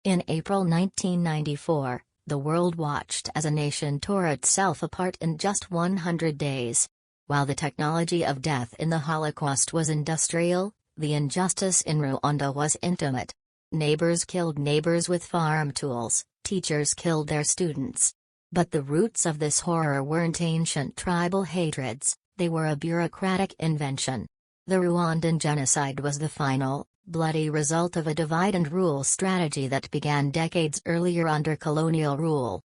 In April 1994, the world watched as a nation tore itself apart in just 100 days. While the technology of death in the Holocaust was industrial, the injustice in Rwanda was intimate. Neighbors killed neighbors with farm tools, teachers killed their students. But the roots of this horror weren't ancient tribal hatreds, they were a bureaucratic invention. The Rwandan genocide was the final, bloody result of a divide-and-rule strategy that began decades earlier under colonial rule.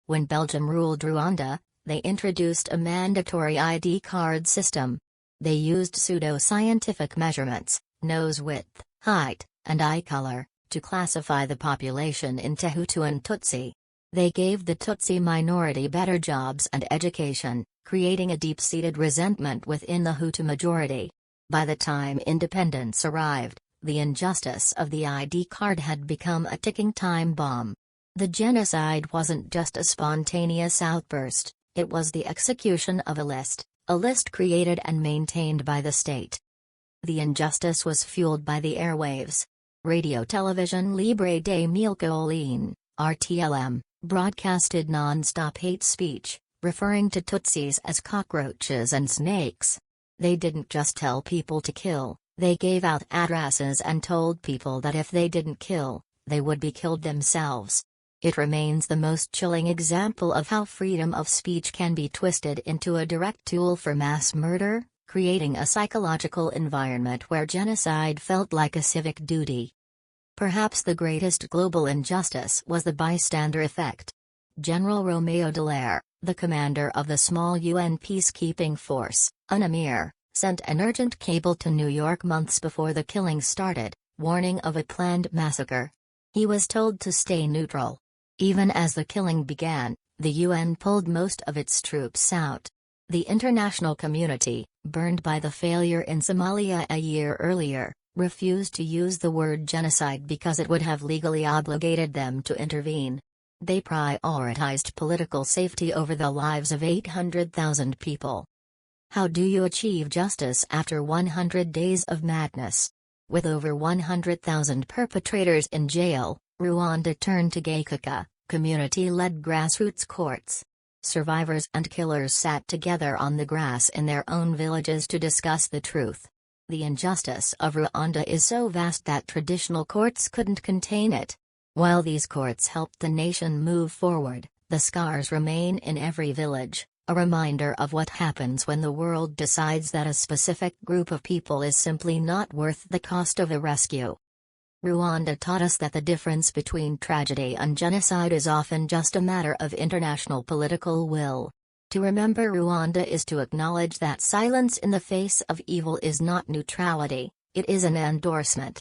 When Belgium ruled Rwanda, they introduced a mandatory ID card system. They used pseudo-scientific measurements, nose width, height, and eye color, to classify the population into Hutu and Tutsi. They gave the Tutsi minority better jobs and education, creating a deep-seated resentment within the Hutu majority. By the time independence arrived, the injustice of the ID card had become a ticking time bomb. The genocide wasn't just a spontaneous outburst, it was the execution of a list created and maintained by the state. The injustice was fueled by the airwaves. Radio Television Libre de Mille Collines, RTLM, broadcasted non-stop hate speech, referring to Tutsis as cockroaches and snakes. They didn't just tell people to kill, they gave out addresses and told people that if they didn't kill, they would be killed themselves. It remains the most chilling example of how freedom of speech can be twisted into a direct tool for mass murder, creating a psychological environment where genocide felt like a civic duty. Perhaps the greatest global injustice was the bystander effect. General Romeo Dallaire, the commander of the small UN peacekeeping force, UNAMIR, sent an urgent cable to New York months before the killing started, warning of a planned massacre. He was told to stay neutral. Even as the killing began, the UN pulled most of its troops out. The international community, burned by the failure in Somalia a year earlier, refused to use the word genocide because it would have legally obligated them to intervene. They prioritized political safety over the lives of 800,000 people. How do you achieve justice after 100 days of madness? With over 100,000 perpetrators in jail, Rwanda turned to Gacaca, community-led grassroots courts. Survivors and killers sat together on the grass in their own villages to discuss the truth. The injustice of Rwanda is so vast that traditional courts couldn't contain it. While these courts helped the nation move forward, the scars remain in every village, a reminder of what happens when the world decides that a specific group of people is simply not worth the cost of a rescue. Rwanda taught us that the difference between tragedy and genocide is often just a matter of international political will. To remember Rwanda is to acknowledge that silence in the face of evil is not neutrality, it is an endorsement.